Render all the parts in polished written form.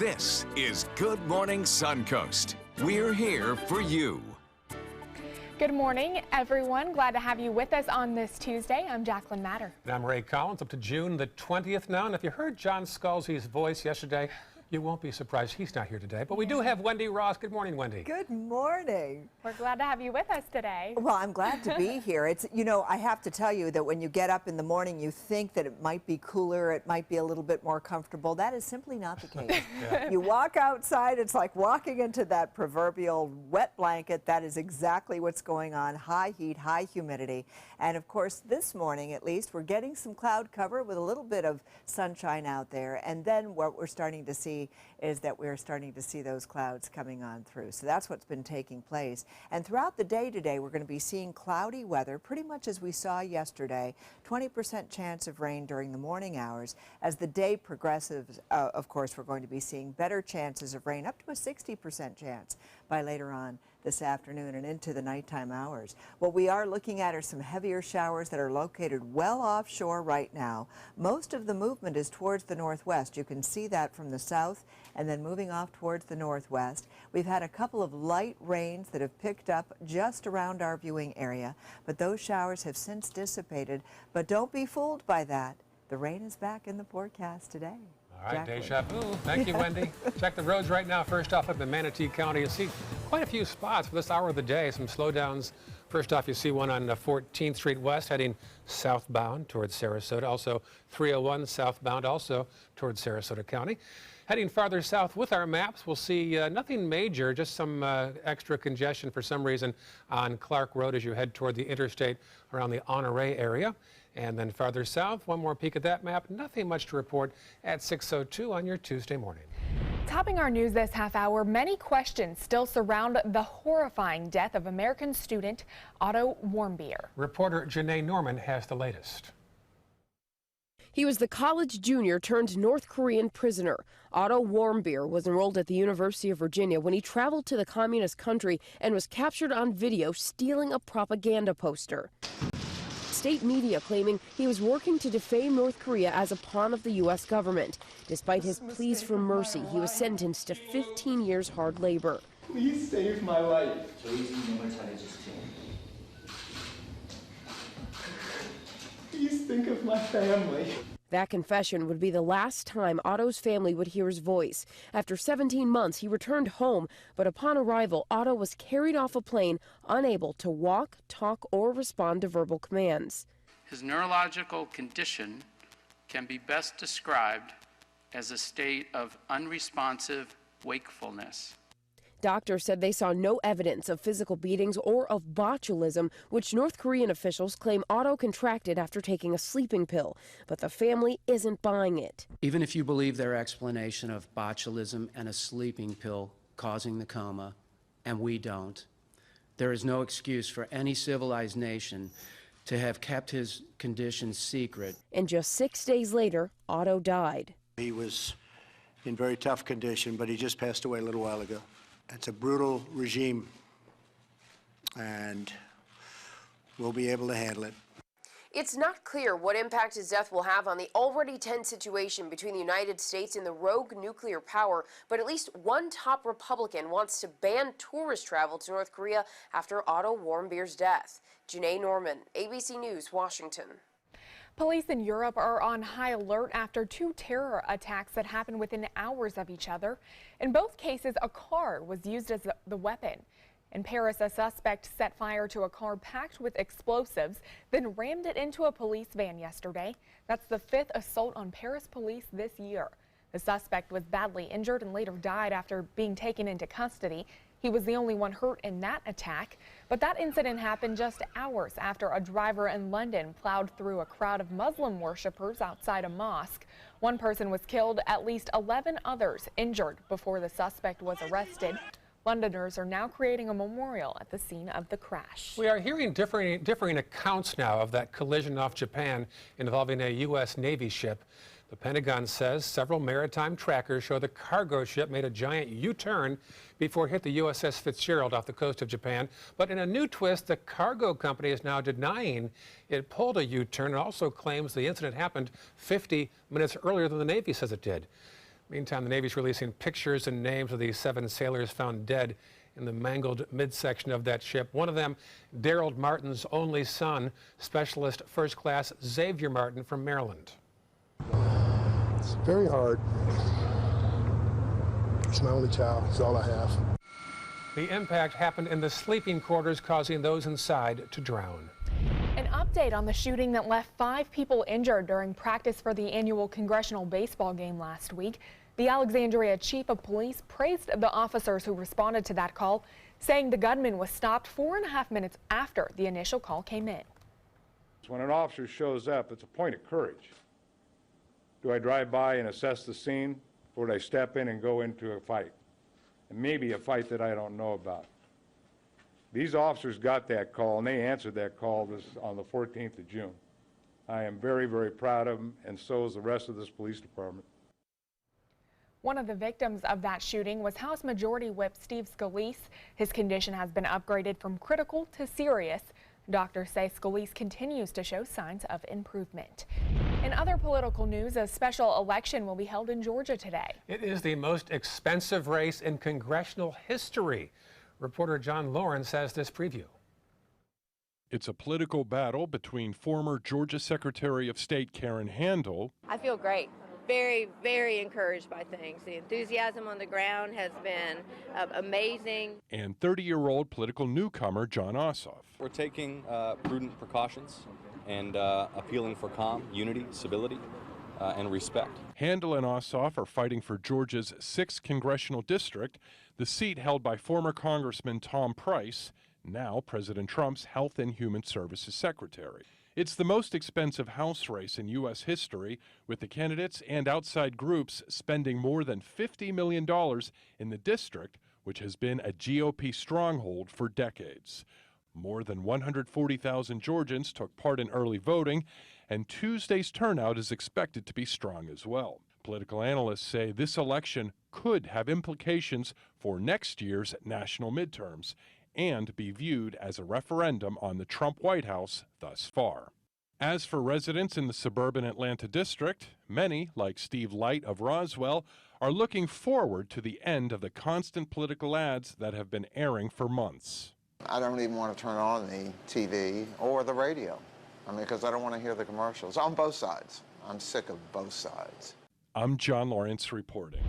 This is Good Morning Suncoast. We're here for you. Good morning, everyone. Glad to have you with us on this Tuesday. I'm Jacqueline Matter. And I'm Ray Collins. Up to June the 20th now. And if you heard John Scalzi's voice yesterday, you won't be surprised he's not here today. But we do have Wendy Ross. Good morning, Wendy. Good morning. We're glad to have you with us today. Well, I'm glad to be here. It's, you know, I have to tell you that when you get up in the morning, you think that it might be cooler, it might be a little bit more comfortable. That is simply not the case. You walk outside, it's like walking into that proverbial wet blanket. That is exactly what's going on. High heat, high humidity. And of course, this morning at least, we're getting some cloud cover with a little bit of sunshine out there. And then what we're starting to see is that we're starting to see those clouds coming on through. So that's what's been taking place. And throughout the day today, we're going to be seeing cloudy weather, pretty much as we saw yesterday. 20% chance of rain during the morning hours. As the day progresses, of course, we're going to be seeing better chances of rain, up to a 60% chance by later on this afternoon and into the nighttime hours. What we are looking at are some heavier showers that are located well offshore right now. Most of the movement is towards the northwest. You can see that from the south and then moving off towards the northwest. We've had a couple of light rains that have picked up just around our viewing area, but those showers have since dissipated. But don't be fooled by that. The rain is back in the forecast today. All right, deja vu. Thank you, Wendy. Check the roads right now. First off, up in Manatee County, you see quite a few spots for this hour of the day. Some slowdowns. First off, you see one on 14th Street West heading southbound towards Sarasota. Also, 301 southbound also towards Sarasota County. Heading farther south with our maps, we'll see nothing major, just some extra congestion for some reason on Clark Road as you head toward the interstate around the Honore area. And then farther south, one more peek at that map. Nothing much to report at 6:02 on your Tuesday morning. Topping our news this half hour, many questions still surround the horrifying death of American student Otto Warmbier. Reporter Janae Norman has the latest. He was the college junior turned North Korean prisoner. Otto Warmbier was enrolled at the University of Virginia when he traveled to the communist country and was captured on video stealing a propaganda poster. State media claiming he was working to defame North Korea as a pawn of the U.S. government. Despite his pleas for mercy, he was sentenced to 15 years hard labor. Please save my life. Please think of my family. That confession would be the last time Otto's family would hear his voice. After 17 months, he returned home, but upon arrival, Otto was carried off a plane, unable to walk, talk, or respond to verbal commands. His neurological condition can be best described as a state of unresponsive wakefulness. Doctors said they saw no evidence of physical beatings or of botulism, which North Korean officials claim Otto contracted after taking a sleeping pill. But the family isn't buying it. Even if you believe their explanation of botulism and a sleeping pill causing the coma, and we don't, there is no excuse for any civilized nation to have kept his condition secret. And just 6 days later, Otto died. He was in very tough condition, but he just passed away a little while ago. It's a brutal regime, and we'll be able to handle it. It's not clear what impact his death will have on the already tense situation between the United States and the rogue nuclear power, but at least one top Republican wants to ban tourist travel to North Korea after Otto Warmbier's death. Janae Norman, ABC News, Washington. Police in Europe are on high alert after two terror attacks that happened within hours of each other. In both cases, a car was used as the weapon. In Paris, a suspect set fire to a car packed with explosives, then rammed it into a police van yesterday. That's the fifth assault on Paris police this year. The suspect was badly injured and later died after being taken into custody. He was the only one hurt in that attack, but that incident happened just hours after a driver in London plowed through a crowd of Muslim worshippers outside a mosque. One person was killed, at least 11 others injured before the suspect was arrested. Londoners are now creating a memorial at the scene of the crash. We are hearing differing accounts now of that collision off Japan involving a U.S. Navy ship. The Pentagon says several maritime trackers show the cargo ship made a giant U-turn before it hit the USS Fitzgerald off the coast of Japan. But in a new twist, the cargo company is now denying it pulled a U-turn and also claims the incident happened 50 minutes earlier than the Navy says it did. Meantime, the Navy's releasing pictures and names of the 7 sailors found dead in the mangled midsection of that ship. One of them, Daryl Martin's only son, Specialist First Class Xavier Martin from Maryland. It's very hard. It's my only child. It's all I have. The impact happened in the sleeping quarters, causing those inside to drown. An update on the shooting that left 5 people injured during practice for the annual congressional baseball game last week. The Alexandria Chief of Police praised the officers who responded to that call, saying the gunman was stopped 4.5 minutes after the initial call came in. When an officer shows up, it's a point of courage. Do I drive by and assess the scene, or do I step in and go into a fight? And maybe a fight that I don't know about. These officers got that call, and they answered that call on the 14th of June. I am very, very proud of them, and so is the rest of this police department. One of the victims of that shooting was House Majority Whip Steve Scalise. His condition has been upgraded from critical to serious. Doctors say Scalise continues to show signs of improvement. In other political news, a special election will be held in Georgia today. It is the most expensive race in congressional history. Reporter John Lawrence has this preview. It's a political battle between former Georgia Secretary of State Karen Handel. I feel great. Very, very encouraged by things. The enthusiasm on the ground has been amazing. And 30-year-old political newcomer John Ossoff. We're taking prudent precautions and appealing for calm, unity, civility, and respect. Handel and Ossoff are fighting for Georgia's 6th congressional district, the seat held by former Congressman Tom Price, now President Trump's Health and Human Services Secretary. It's the most expensive House race in U.S. history, with the candidates and outside groups spending more than $50 million in the district, which has been a GOP stronghold for decades. More than 140,000 Georgians took part in early voting, and Tuesday's turnout is expected to be strong as well. Political analysts say this election could have implications for next year's national midterms and be viewed as a referendum on the Trump White House thus far. As for residents in the suburban Atlanta district, many, like Steve Light of Roswell, are looking forward to the end of the constant political ads that have been airing for months. I don't even want to turn on the TV or the radio, because I don't want to hear the commercials on both sides. I'm sick of both sides. I'm John Lawrence reporting.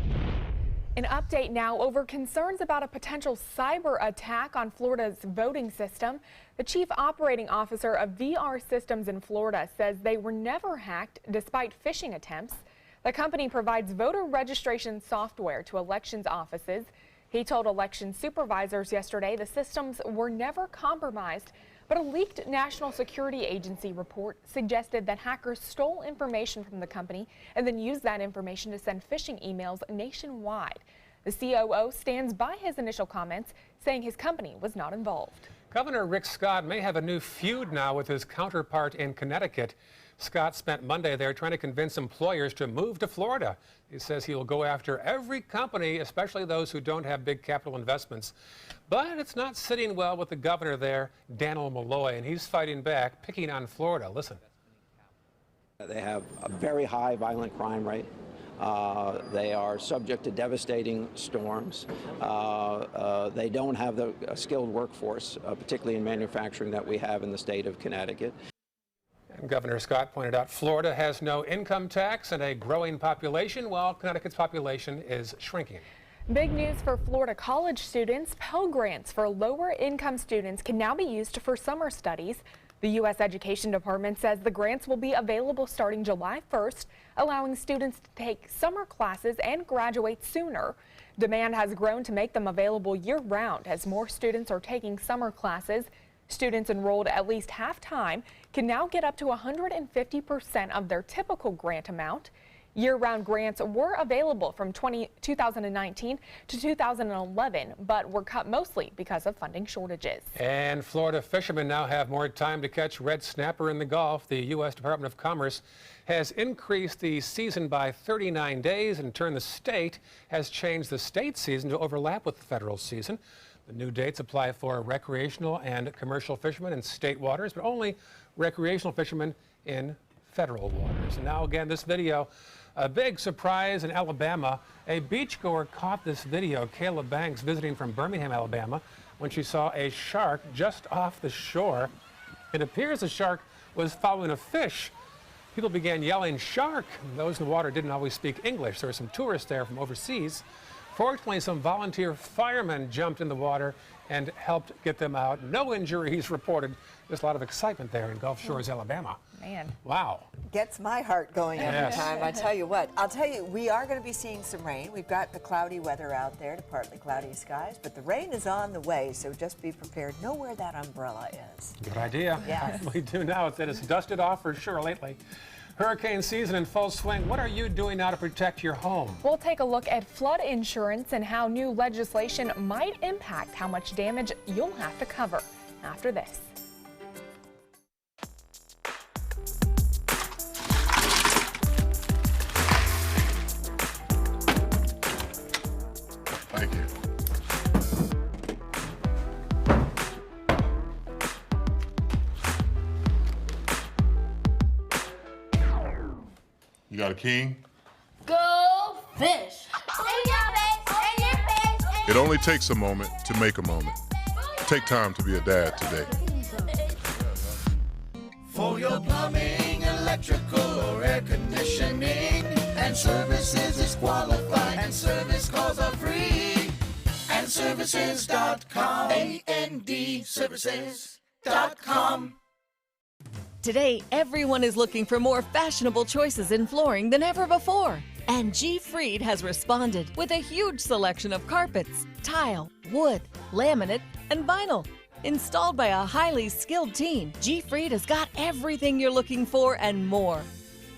An update now over concerns about a potential cyber attack on Florida's voting system. The chief operating officer of VR Systems in Florida says they were never hacked despite phishing attempts. The company provides voter registration software to elections offices. He told election supervisors yesterday the systems were never compromised, but a leaked National Security Agency report suggested that hackers stole information from the company and then used that information to send phishing emails nationwide. The COO stands by his initial comments, saying his company was not involved. Governor Rick Scott may have a new feud now with his counterpart in Connecticut. Scott spent Monday there trying to convince employers to move to Florida. He says he will go after every company, especially those who don't have big capital investments. But it's not sitting well with the governor there, Daniel Malloy, and he's fighting back, picking on Florida. Listen. They have a very high violent crime rate. They are subject to devastating storms. They don't have the skilled workforce, particularly in manufacturing, that we have in the state of Connecticut. And Governor Scott pointed out Florida has no income tax and a growing population, while Connecticut's population is shrinking. Big news for Florida college students. Pell Grants for lower income students can now be used for summer studies. The U.S. Education Department says the grants will be available starting July 1st, allowing students to take summer classes and graduate sooner. Demand has grown to make them available year-round as more students are taking summer classes. Students enrolled at least half-time can now get up to 150% of their typical grant amount. Year-round grants were available from 2019 to 2011, but were cut mostly because of funding shortages. And Florida fishermen now have more time to catch red snapper in the Gulf. The U.S. Department of Commerce has increased the season by 39 days. In turn, the state has changed the state season to overlap with the federal season. The new dates apply for recreational and commercial fishermen in state waters, but only recreational fishermen in federal waters. And now again, this video A big surprise in Alabama. A beachgoer caught this video. Kayla Banks visiting from Birmingham, Alabama, when she saw a shark just off the shore. It appears the shark was following a fish. People began yelling, "Shark!" Those in the water didn't always speak English. There were some tourists there from overseas. Fortunately, some volunteer firemen jumped in the water and helped get them out. No injuries reported. Just a lot of excitement there in Gulf Shores, Alabama. Man. Wow. Gets my heart going every Yes. time. I tell you what. I'll tell you, we are going to be seeing some rain. We've got the cloudy weather out there to partly cloudy skies, but the rain is on the way, so just be prepared. Know where that umbrella is. Good idea. Yes. We do now. It's dusted off for sure lately. Hurricane season in full swing. What are you doing now to protect your home? We'll take a look at flood insurance and how new legislation might impact how much damage you'll have to cover after this. Thank you. You got a king? Go fish! It only takes a moment to make a moment. Take time to be a dad today. For your plumbing, electrical, or air conditioning, and services is qualified, and service calls are free. And services.com, A-N-D, services.com. Today, everyone is looking for more fashionable choices in flooring than ever before. And G. Fried has responded with a huge selection of carpets, tile, wood, laminate, and vinyl. Installed by a highly skilled team, G. Fried has got everything you're looking for and more.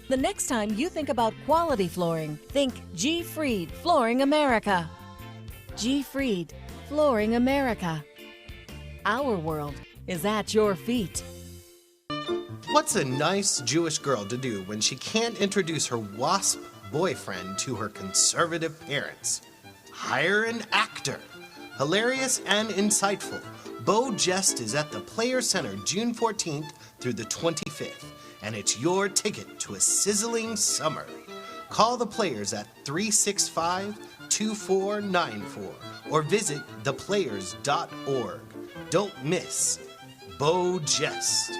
The next time you think about quality flooring, think G. Fried Flooring America. G. Fried Flooring America. Our world is at your feet. What's a nice Jewish girl to do when she can't introduce her WASP boyfriend to her conservative parents? Hire an actor. Hilarious and insightful, Bo Jest is at the Players Center June 14th through the 25th, and it's your ticket to a sizzling summer. Call the Players at 365-2494 or visit theplayers.org. Don't miss Bo Jest.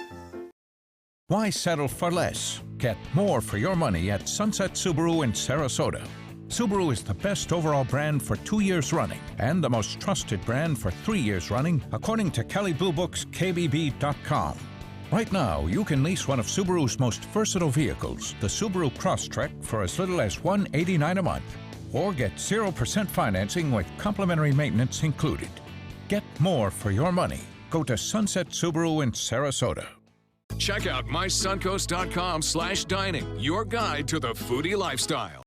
Why settle for less? Get more for your money at Sunset Subaru in Sarasota. Subaru is the best overall brand for 2 years running and the most trusted brand for 3 years running, according to Kelley Blue Book's KBB.com. Right now, you can lease one of Subaru's most versatile vehicles, the Subaru Crosstrek, for as little as $189 a month, or get 0% financing with complimentary maintenance included. Get more for your money. Go to Sunset Subaru in Sarasota. Check out mysuncoast.com/dining, your guide to the foodie lifestyle.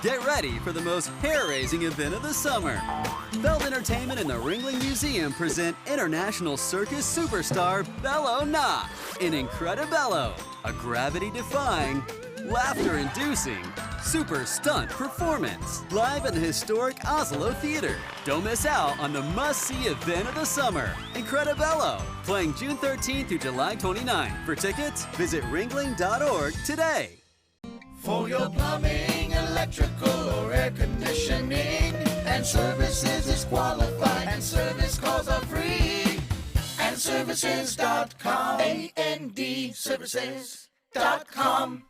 Get ready for the most hair-raising event of the summer. Feld Entertainment and the Ringling Museum present international circus superstar Bello Knott in Incredibello, a gravity-defying, laughter-inducing, super stunt performance live at the historic Oslo Theater. Don't miss out on the must-see event of the summer, Incredibello, playing June 13th through July 29th. For tickets, visit ringling.org today. For your plumbing, electrical, or air conditioning, and services is qualified, and service calls are free. And services.com, A-N-D, services.com.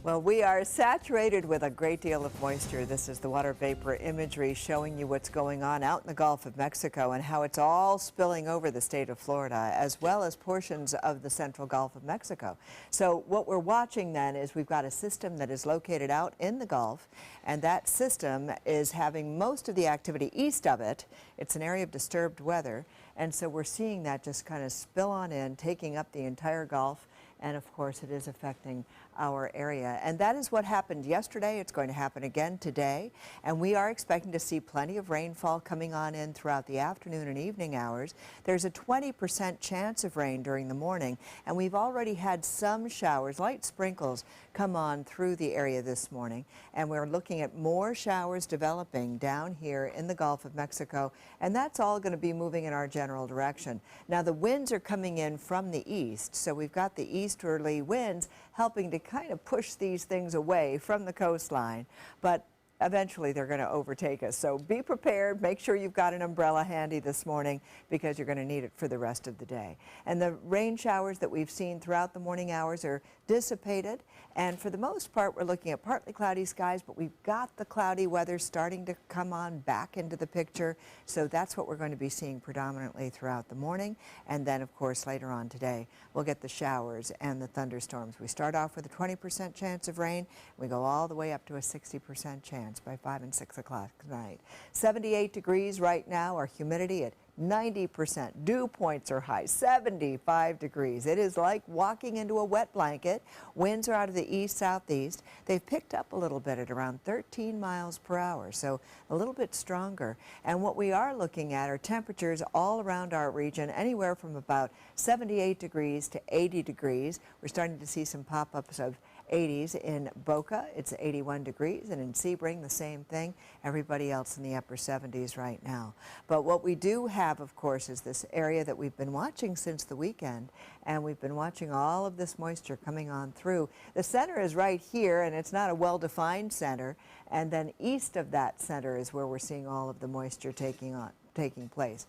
Well, we are saturated with a great deal of moisture. This is the water vapor imagery showing you what's going on out in the Gulf of Mexico and how it's all spilling over the state of Florida, as well as portions of the central Gulf of Mexico. So what we're watching then is we've got a system that is located out in the Gulf, and that system is having most of the activity east of it. It's an area of disturbed weather, and so we're seeing that just kind of spill on in, taking up the entire Gulf. And of course, it is affecting our area. And that is what happened yesterday. It's going to happen again today. And we are expecting to see plenty of rainfall coming on in throughout the afternoon and evening hours. There's a 20% chance of rain during the morning. And we've already had some showers, light sprinkles, come on through the area this morning. And we're looking at more showers developing down here in the Gulf of Mexico. And that's all going to be moving in our general direction. Now, the winds are coming in from the east. So we've got the easterly winds helping to kind of push these things away from the coastline, but eventually they're going to overtake us. So be prepared. Make sure you've got an umbrella handy this morning because you're going to need it for the rest of the day. And the rain showers that we've seen throughout the morning hours are dissipated. And for the most part, we're looking at partly cloudy skies, but we've got the cloudy weather starting to come on back into the picture. So that's what we're going to be seeing predominantly throughout the morning. And then, of course, later on today, we'll get the showers and the thunderstorms. We start off with a 20% chance of rain. We go all the way up to a 60% chance by 5 and 6 o'clock tonight. 78 degrees right now, our humidity at 90%. Dew points are high, 75 degrees. It is like walking into a wet blanket. Winds are out of the east-southeast. They've picked up a little bit at around 13 miles per hour, so a little bit stronger. And what we are looking at are temperatures all around our region, anywhere from about 78 degrees to 80 degrees. We're starting to see some pop-ups of 80s in Boca. It's 81 degrees, and in Sebring the same thing. Everybody else in the upper 70s right now. But what we do have, of course, is this area that we've been watching since the weekend, and we've been watching all of this moisture coming on through. The center is right here, and it's not a well-defined center, and then east of that center is where we're seeing all of the moisture taking place.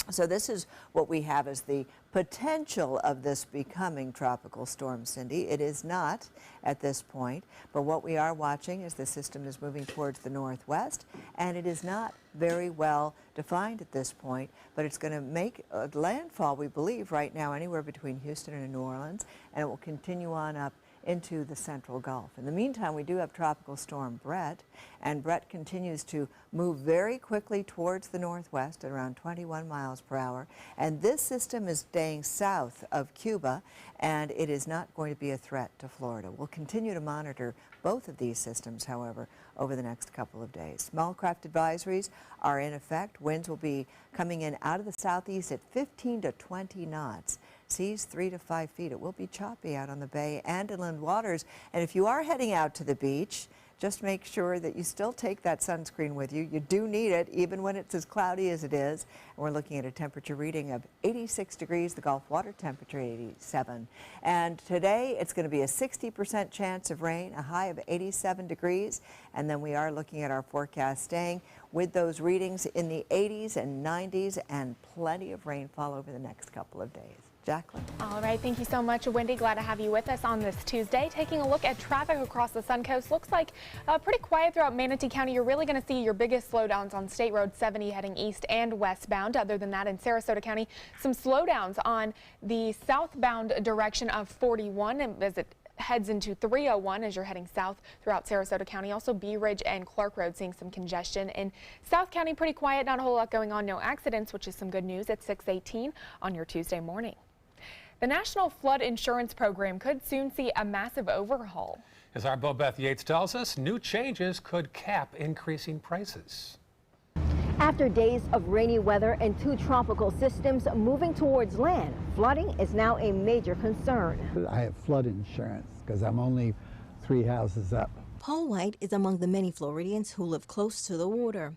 So this is what we have as the potential of this becoming tropical storm, Cindy. It is not at this point, but what we are watching is the system is moving towards the northwest, and it is not very well defined at this point, but it's going to make a landfall, we believe, right now anywhere between Houston and New Orleans, and it will continue on up into the central Gulf. In the meantime, we do have Tropical Storm Brett, and Brett continues to move very quickly towards the northwest at around 21 miles per hour. And this system is staying south of Cuba, and it is not going to be a threat to Florida. We'll continue to monitor both of these systems, however, over the next couple of days. Small craft advisories are in effect. Winds will be coming in out of the southeast at 15 to 20 knots. Seas 3 to 5 feet. It will be choppy out on the bay and inland waters. And if you are heading out to the beach, just make sure that you still take that sunscreen with you. You do need it, even when it's as cloudy as it is. And we're looking at a temperature reading of 86 degrees, the Gulf water temperature 87. And today it's going to be a 60% chance of rain, a high of 87 degrees. And then we are looking at our forecast staying with those readings in the 80s and 90s and plenty of rainfall over the next couple of days. Jacqueline. All right, thank you so much, Wendy. Glad to have you with us on this Tuesday. Taking a look at traffic across the Suncoast. Looks like pretty quiet throughout Manatee County. You're really going to see your biggest slowdowns on State Road 70 heading east and westbound. Other than that, in Sarasota County, some slowdowns on the southbound direction of 41 as it heads into 301 as you're heading south throughout Sarasota County. Also, Bee Ridge and Clark Road seeing some congestion. In South County, pretty quiet, not a whole lot going on. No accidents, which is some good news at 6:18 on your Tuesday morning. The National Flood Insurance Program could soon see a massive overhaul. As our Bo Beth Yates tells us, new changes could cap increasing prices. After days of rainy weather and 2 tropical systems moving towards land, flooding is now a major concern. I have flood insurance because I'm only 3 houses up. Paul White is among the many Floridians who live close to the water.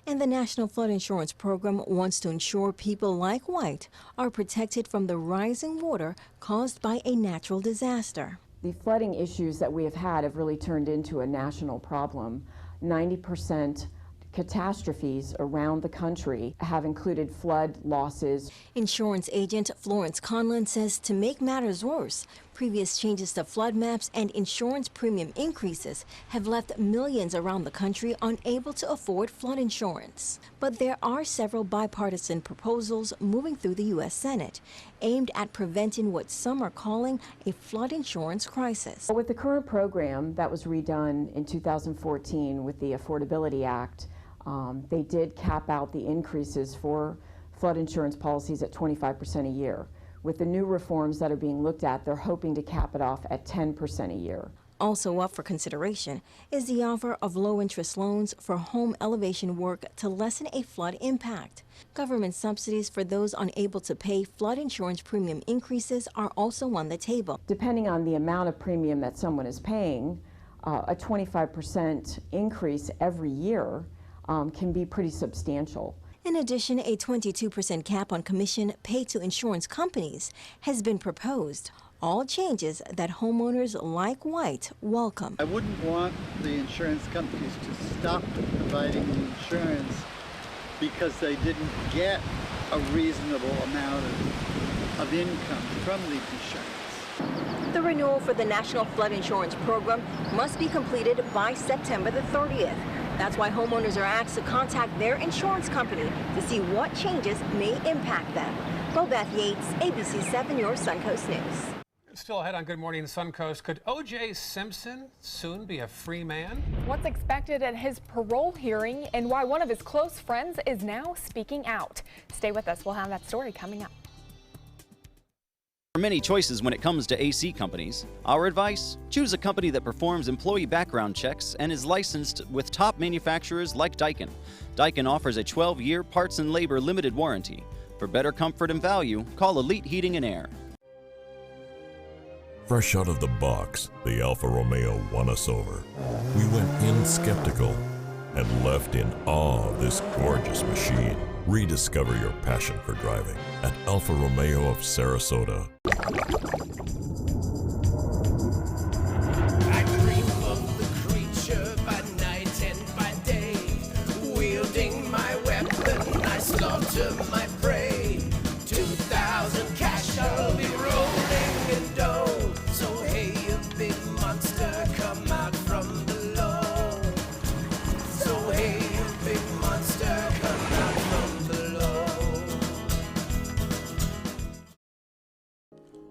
And the National Flood Insurance Program wants to ensure people like White are protected from the rising water caused by a natural disaster. The flooding issues that we have had have really turned into a national problem. 90% catastrophes around the country have included flood losses. Insurance agent Florence Conlon says to make matters worse, previous changes to flood maps and insurance premium increases have left millions around the country unable to afford flood insurance. But there are several bipartisan proposals moving through the U.S. Senate aimed at preventing what some are calling a flood insurance crisis. With the current program that was redone in 2014 with the Affordability Act, they did cap out the increases for flood insurance policies at 25% a year, With the new reforms that are being looked at, they're hoping to cap it off at 10% a year. Also up for consideration is the offer of low-interest loans for home elevation work to lessen a flood impact. Government subsidies for those unable to pay flood insurance premium increases are also on the table. Depending on the amount of premium that someone is paying, a 25% increase every year can be pretty substantial. In addition, a 22% cap on commission paid to insurance companies has been proposed. All changes that homeowners like White welcome. I wouldn't want the insurance companies to stop providing insurance because they didn't get a reasonable amount of income from the insurance. The renewal for the National Flood Insurance Program must be completed by September the 30th. That's why homeowners are asked to contact their insurance company to see what changes may impact them. Bobeth Yates, ABC 7, your Suncoast News. Still ahead on Good Morning Suncoast, could O.J. Simpson soon be a free man? What's expected at his parole hearing and why one of his close friends is now speaking out. Stay with us. We'll have that story coming up. There are many choices when it comes to AC companies. Our advice? Choose a company that performs employee background checks and is licensed with top manufacturers like Daikin. Daikin offers a 12-year parts and labor limited warranty. For better comfort and value, call Elite Heating and Air. Fresh out of the box, the Alfa Romeo won us over. We went in skeptical and left in awe of this gorgeous machine. Rediscover your passion for driving at Alfa Romeo of Sarasota. I dream of the creature by night and by day. Wielding my weapon, I slaughter my prey. 2,000 cash, I'll be rolling in dough. So hey, you big monster, come out from below. So hey, you big monster, come out from below.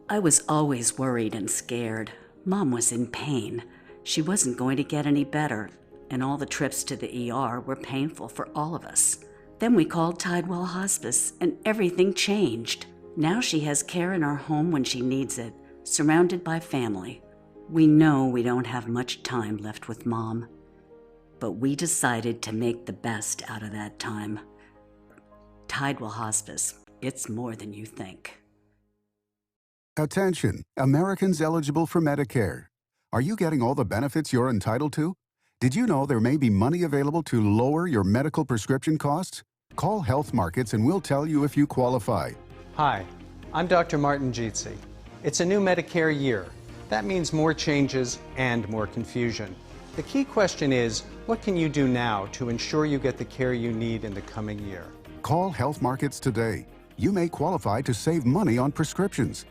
I was always worried and scared. Mom was in pain. She wasn't going to get any better, and all the trips to the ER were painful for all of us. Then we called Tidewell Hospice, and everything changed. Now she has care in our home when she needs it, surrounded by family. We know we don't have much time left with Mom, but we decided to make the best out of that time. Tidewell Hospice, it's more than you think. Attention, Americans eligible for Medicare. Are you getting all the benefits you're entitled to? Did you know there may be money available to lower your medical prescription costs? Call Health Markets and we'll tell you if you qualify. Hi, I'm Dr. Martin Jeetsi. It's a new Medicare year. That means more changes and more confusion. The key question is, what can you do now to ensure you get the care you need in the coming year? Call Health Markets today. You may qualify to save money on prescriptions.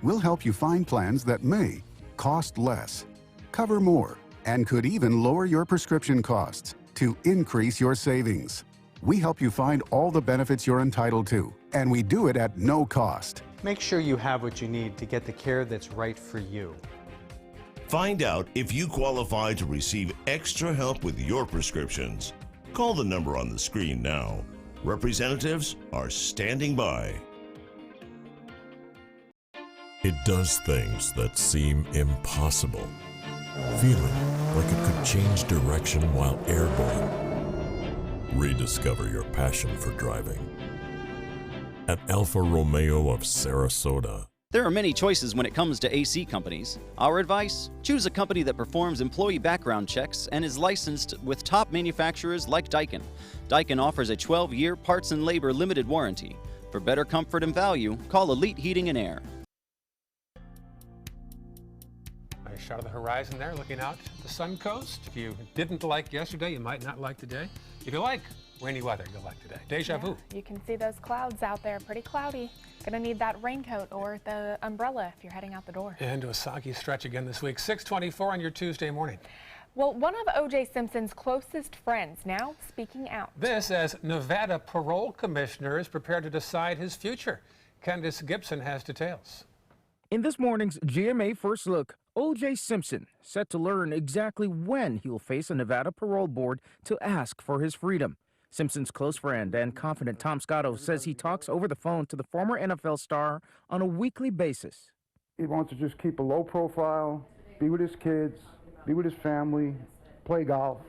We'll help you find plans that may cost less, cover more, and could even lower your prescription costs to increase your savings. We help you find all the benefits you're entitled to, and we do it at no cost. Make sure you have what you need to get the care that's right for you. Find out if you qualify to receive extra help with your prescriptions. Call the number on the screen now. Representatives are standing by. It does things that seem impossible. Feeling like it could change direction while airborne. Rediscover your passion for driving at Alfa Romeo of Sarasota. There are many choices when it comes to AC companies. Our advice? Choose a company that performs employee background checks and is licensed with top manufacturers like Daikin. Daikin offers a 12-year parts and labor limited warranty. For better comfort and value, call Elite Heating and Air. Nice shot of the horizon there, looking out the Suncoast. If you didn't like yesterday, you might not like today. If you like rainy weather, you'll like today. Deja vu. You can see those clouds out there, pretty cloudy. Gonna need that raincoat or the umbrella if you're heading out the door. And a soggy stretch again this week. 6:24 on your Tuesday morning. Well, one of O.J. Simpson's closest friends now speaking out. This as Nevada parole commissioner is prepared to decide his future. Candace Gibson has details. In this morning's GMA First Look, O.J. Simpson set to learn exactly when he'll face a Nevada parole board to ask for his freedom. Simpson's close friend and confidant Tom Scotto says he talks over the phone to the former NFL star on a weekly basis. He wants to just keep a low profile, be with his kids, be with his family, play golf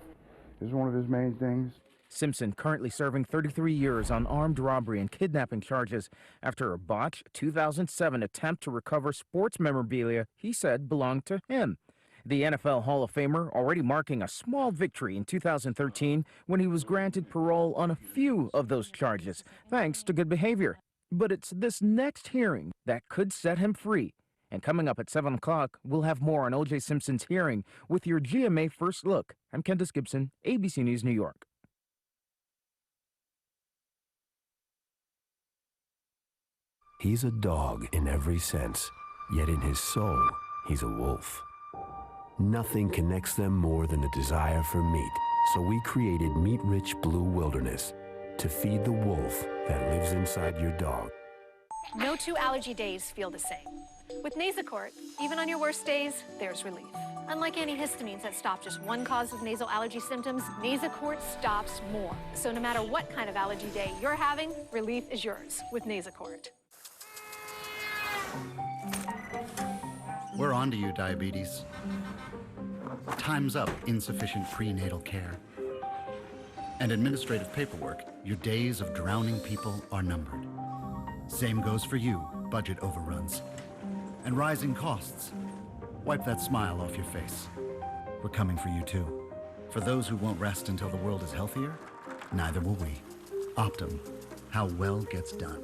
is one of his main things. Simpson currently serving 33 years on armed robbery and kidnapping charges after a botched 2007 attempt to recover sports memorabilia he said belonged to him. The NFL Hall of Famer already marking a small victory in 2013 when he was granted parole on a few of those charges, thanks to good behavior. But it's this next hearing that could set him free. And coming up at 7 o'clock, we'll have more on O.J. Simpson's hearing with your GMA First Look. I'm Candace Gibson, ABC News, New York. He's a dog in every sense, yet in his soul, he's a wolf. Nothing connects them more than a desire for meat, so we created Meat-Rich Blue Wilderness to feed the wolf that lives inside your dog. No 2 allergy days feel the same. With Nasacort, even on your worst days, there's relief. Unlike antihistamines that stop just one cause of nasal allergy symptoms, Nasacort stops more. So no matter what kind of allergy day you're having, relief is yours with Nasacort. We're on to you, diabetes. Time's up insufficient prenatal care. And administrative paperwork, your days of drowning people are numbered. Same goes for you, budget overruns. And rising costs. Wipe that smile off your face. We're coming for you too. For those who won't rest until the world is healthier, neither will we. Optum, how well gets done.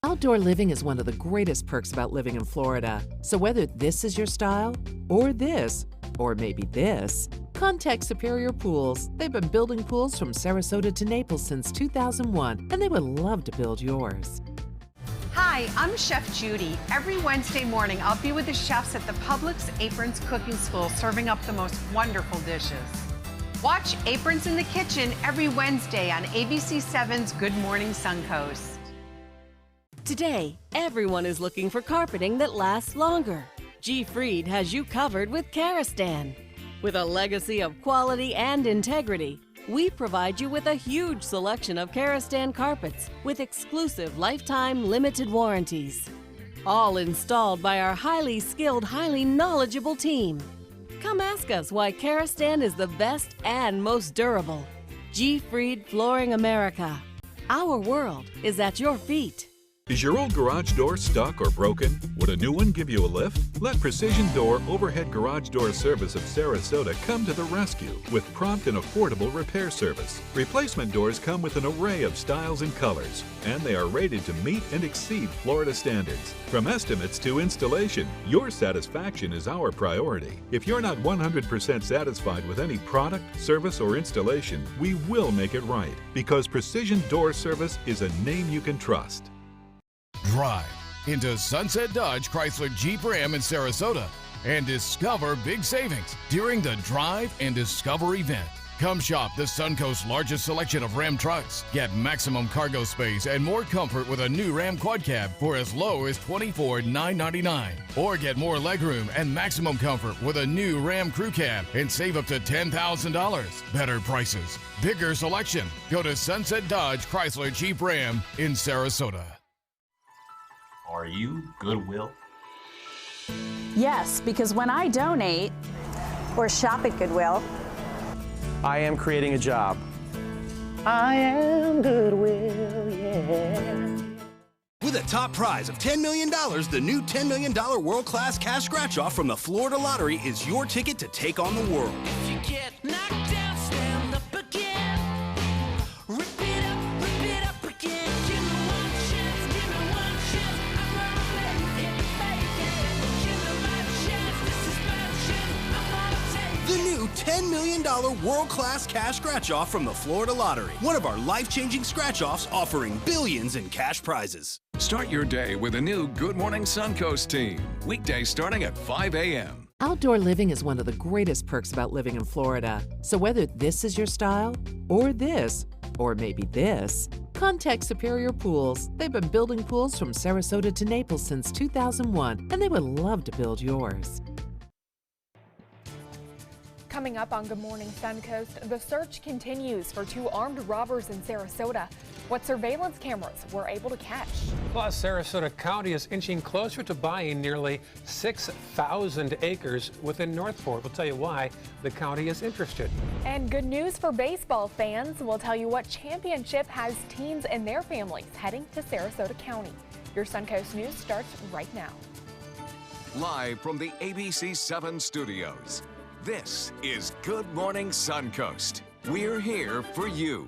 Outdoor living is one of the greatest perks about living in Florida. So whether this is your style, or this, or maybe this, contact Superior Pools. They've been building pools from Sarasota to Naples since 2001, and they would love to build yours. Hi, I'm Chef Judy. Every Wednesday morning, I'll be with the chefs at the Publix Aprons Cooking School serving up the most wonderful dishes. Watch Aprons in the Kitchen every Wednesday on ABC7's Good Morning Suncoast. Today, everyone is looking for carpeting that lasts longer. G. Fried has you covered with Karastan. With a legacy of quality and integrity, we provide you with a huge selection of Karastan carpets with exclusive lifetime limited warranties. All installed by our highly skilled, highly knowledgeable team. Come ask us why Karastan is the best and most durable. G. Fried Flooring America. Our world is at your feet. Is your old garage door stuck or broken? Would a new one give you a lift? Let Precision Door Overhead Garage Door Service of Sarasota come to the rescue with prompt and affordable repair service. Replacement doors come with an array of styles and colors, and they are rated to meet and exceed Florida standards. From estimates to installation, your satisfaction is our priority. If you're not 100% satisfied with any product, service, or installation, we will make it right, because Precision Door Service is a name you can trust. Drive into Sunset Dodge Chrysler Jeep Ram in Sarasota and discover big savings during the Drive and Discover event. Come shop the Suncoast's largest selection of Ram trucks. Get maximum cargo space and more comfort with a new Ram Quad Cab for as low as $24,999. Or get more legroom and maximum comfort with a new Ram Crew Cab and save up to $10,000. Better prices, bigger selection. Go to Sunset Dodge Chrysler Jeep Ram in Sarasota. Are you Goodwill? Yes, because when I donate or shop at Goodwill, I am creating a job. I am Goodwill, yeah. With a top prize of $10 million, the new $10 million world-class cash scratch-off from the Florida Lottery is your ticket to take on the world. If you get knocked down, stand up again. Rip it up again. Give me one chance, give me one chance. I'm gonna make it, make it. Give me my chance, this is my chance. I'm gonna take The new $10 million world-class cash scratch-off from the Florida Lottery. One of our life-changing scratch-offs offering billions in cash prizes. Start your day with a new Good Morning Suncoast team. Weekdays starting at 5 a.m. Outdoor living is one of the greatest perks about living in Florida. So whether this is your style, or this, or maybe this, contact Superior Pools. They've been building pools from Sarasota to Naples since 2001, and they would love to build yours. Coming up on Good Morning Suncoast, the search continues for two armed robbers in Sarasota. What surveillance cameras were able to catch. Plus, Sarasota County is inching closer to buying nearly 6,000 acres within Northport. We'll tell you why the county is interested. And good news for baseball fans. We'll tell you what championship has teams and their families heading to Sarasota County. Your Suncoast News starts right now. Live from the ABC 7 studios, this is Good Morning Suncoast. We're here for you.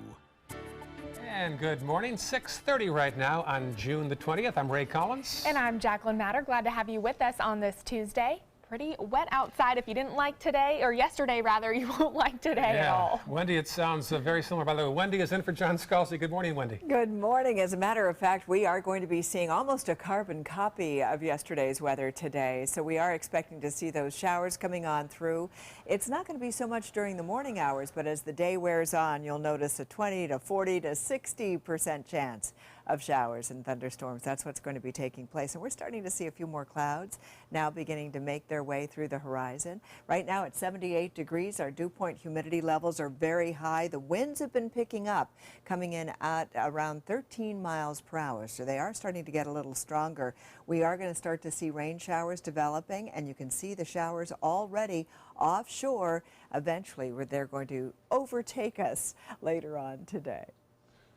And good morning, 6:30 right now on June the 20th. I'm Ray Collins. And I'm Jacqueline Matter. Glad to have you with us on this Tuesday. Pretty wet outside. If you didn't like today, or yesterday rather, you won't like today at all. Wendy, it sounds very similar. By the way, Wendy is in for John Scalzi. Good morning, Wendy. Good morning. As a matter of fact, we are going to be seeing almost a carbon copy of yesterday's weather today. So we are expecting to see those showers coming on through. It's not going to be so much during the morning hours, but as the day wears on, you'll notice a 20 to 40 to 60% chance of showers and thunderstorms. That's what's going to be taking place. And we're starting to see a few more clouds now beginning to make their way through the horizon. Right now at 78 degrees, our dew point humidity levels are very high. The winds have been picking up, coming in at around 13 miles per hour. So they are starting to get a little stronger. We are going to start to see rain showers developing, and you can see the showers already offshore. Eventually, they're going to overtake us later on today.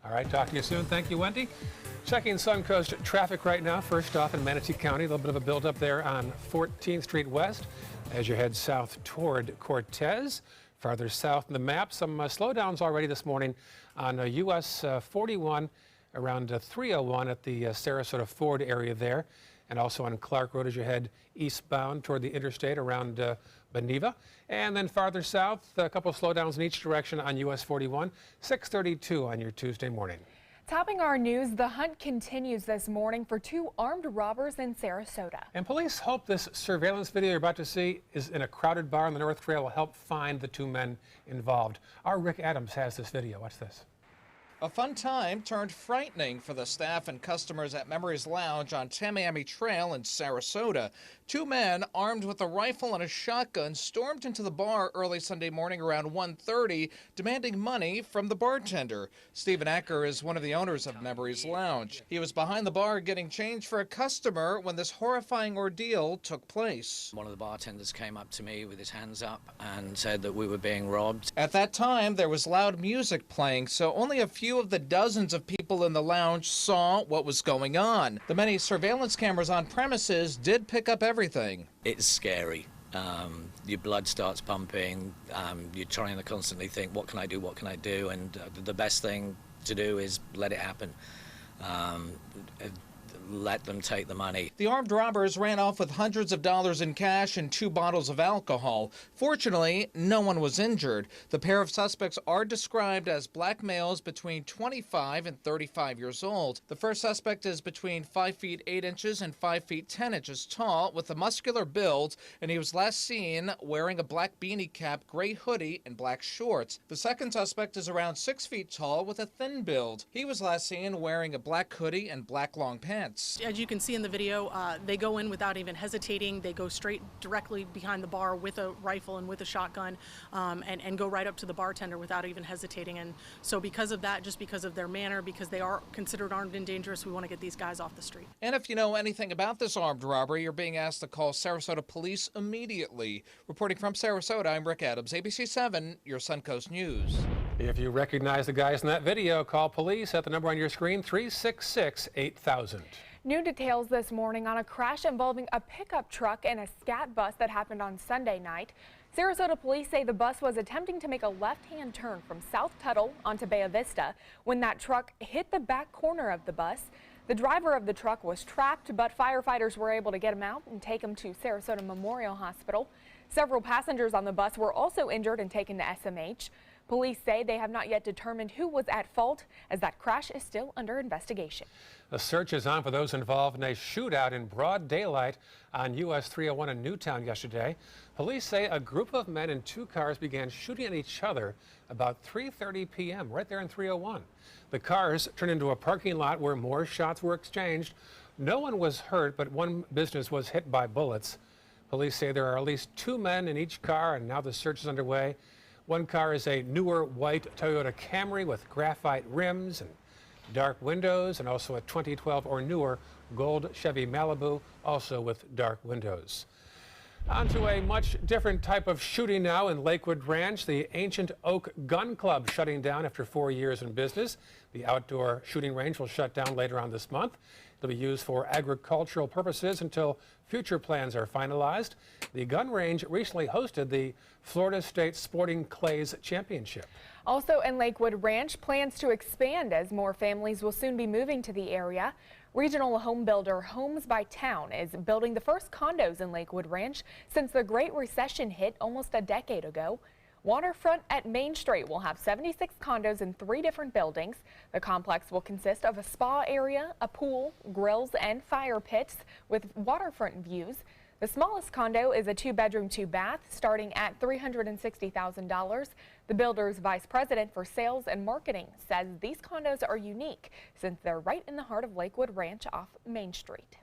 All right, talk to you soon. Thank you, Wendy. Checking Suncoast traffic right now. First off in Manatee County, a little bit of a buildup there on 14th Street West as you head south toward Cortez. Farther south in the map, some slowdowns already this morning on US 41 around 301 at the Sarasota Ford area there, and also on Clark Road as you head eastbound toward the interstate around Beneva. And then farther south, a couple of slowdowns in each direction on US 41, 632 on your Tuesday morning. Topping our news, the hunt continues this morning for two armed robbers in Sarasota. And police hope this surveillance video you're about to see is in a crowded bar on the North Trail will help find the two men involved. Our Rick Adams has this video. Watch this. A fun time turned frightening for the staff and customers at Memories Lounge on Tamiami Trail in Sarasota. Two men armed with a rifle and a shotgun stormed into the bar early Sunday morning around 1:30, demanding money from the bartender. Stephen Acker is one of the owners of Memories Lounge. He was behind the bar getting change for a customer when this horrifying ordeal took place. One of the bartenders came up to me with his hands up and said that we were being robbed. At that time, there was loud music playing, so only a few of the dozens of people in the lounge saw what was going on. The many surveillance cameras on premises did pick up everything. It's scary. Your blood starts pumping. You're trying to constantly think, what can I do, what can I do? And the best thing to do is let it happen. Let them take the money. The armed robbers ran off with hundreds of dollars in cash and 2 bottles of alcohol. Fortunately, no one was injured. The pair of suspects are described as black males between 25 and 35 years old. The first suspect is between 5 feet 8 inches and 5 feet 10 inches tall with a muscular build, and he was last seen wearing a black beanie cap, gray hoodie, and black shorts. The second suspect is around 6 feet tall with a thin build. He was last seen wearing a black hoodie and black long pants. As you can see in the video, they go in without even hesitating. They go straight directly behind the bar with a rifle and with a shotgun and go right up to the bartender without even hesitating. And so because of that, just because of their manner, because they are considered armed and dangerous, we want to get these guys off the street. And if you know anything about this armed robbery, you're being asked to call Sarasota Police immediately. Reporting from Sarasota, I'm Rick Adams, ABC 7, your Suncoast News. If you recognize the guys in that video, call police at the number on your screen, 366-8000. New details this morning on a crash involving a pickup truck and a scat bus that happened on Sunday night. Sarasota police say the bus was attempting to make a left-hand turn from South Tuttle onto Bay Vista when that truck hit the back corner of the bus. The driver of the truck was trapped, but firefighters were able to get him out and take him to Sarasota Memorial Hospital. Several passengers on the bus were also injured and taken to SMH. Police say they have not yet determined who was at fault, as that crash is still under investigation. A search is on for those involved in a shootout in broad daylight on US 301 in Newtown yesterday. Police say a group of men in 2 cars began shooting at each other about 3:30 p.m. right there in 301. The cars turned into a parking lot where more shots were exchanged. No one was hurt, but one business was hit by bullets. Police say there are at least 2 men in each car, and now the search is underway. One car is a newer white Toyota Camry with graphite rims and dark windows, and also a 2012 or newer gold Chevy Malibu, also with dark windows. On to a much different type of shooting now in Lakewood Ranch. The Ancient Oak Gun Club shutting down after 4 years in business. The outdoor shooting range will shut down later on this month. It'll be used for agricultural purposes until future plans are finalized. The gun range recently hosted the Florida State Sporting Clays Championship. Also in Lakewood Ranch, plans to expand as more families will soon be moving to the area. Regional home builder Homes by Town is building the first condos in Lakewood Ranch since the Great Recession hit almost a decade ago. Waterfront at Main Street will have 76 condos in 3 different buildings. The complex will consist of a spa area, a pool, grills, and fire pits with waterfront views. The smallest condo is a 2-bedroom, 2-bath, starting at $360,000. The builder's vice president for sales and marketing says these condos are unique since they're right in the heart of Lakewood Ranch off Main Street.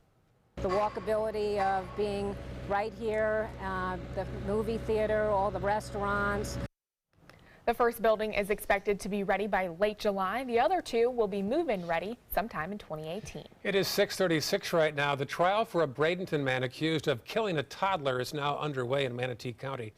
The walkability of being right here, the movie theater, all the restaurants. The first building is expected to be ready by late July. The other 2 will be move-in ready sometime in 2018. It is 6:36 right now. The trial for a Bradenton man accused of killing a toddler is now underway in Manatee County.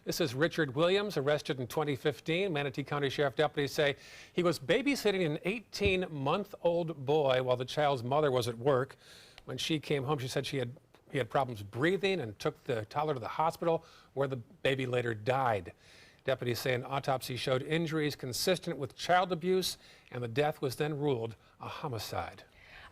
This is Richard Williams, arrested in 2015. Manatee County Sheriff deputies say he was babysitting an 18-month-old boy while the child's mother was at work. When she came home, she said he had problems breathing and took the toddler to the hospital, where the baby later died. Deputies say an autopsy showed injuries consistent with child abuse, and the death was then ruled a homicide.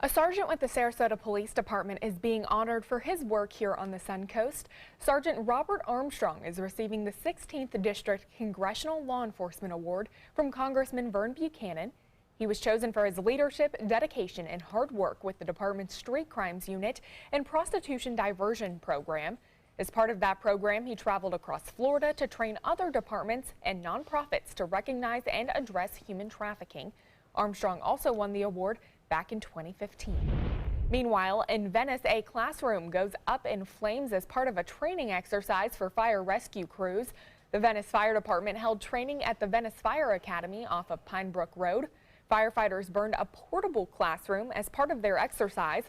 A sergeant with the Sarasota Police Department is being honored for his work here on the Suncoast. Sergeant Robert Armstrong is receiving the 16th District Congressional Law Enforcement Award from Congressman Vern Buchanan. He was chosen for his leadership, dedication, and hard work with the department's street crimes unit and prostitution diversion program. As part of that program, he traveled across Florida to train other departments and nonprofits to recognize and address human trafficking. Armstrong also won the award back in 2015. Meanwhile, in Venice, a classroom goes up in flames as part of a training exercise for fire rescue crews. The Venice Fire Department held training at the Venice Fire Academy off of Pine Brook Road. Firefighters burned a portable classroom as part of their exercise.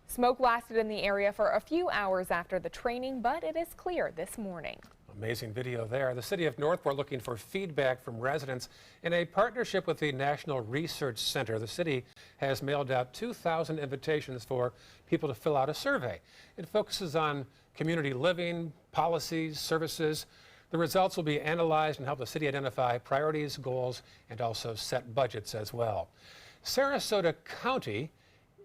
Smoke lasted in the area for a few hours after the training, but it is clear this morning. Amazing video there. The city of Northport looking for feedback from residents. In a partnership with the National Research Center, the city has mailed out 2,000 invitations for people to fill out a survey. It focuses on community living, policies, services. The results will be analyzed and help the city identify priorities, goals, and also set budgets as well. Sarasota County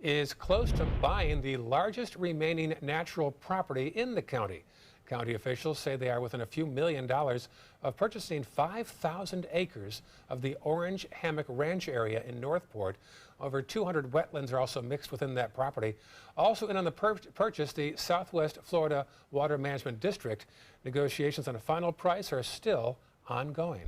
is close to buying the largest remaining natural property in the county. County officials say they are within a few $1 million of purchasing 5,000 acres of the Orange Hammock Ranch area in Northport. Over 200 wetlands are also mixed within that property. Also in on the purchase, the Southwest Florida Water Management District. Negotiations on a final price are still ongoing.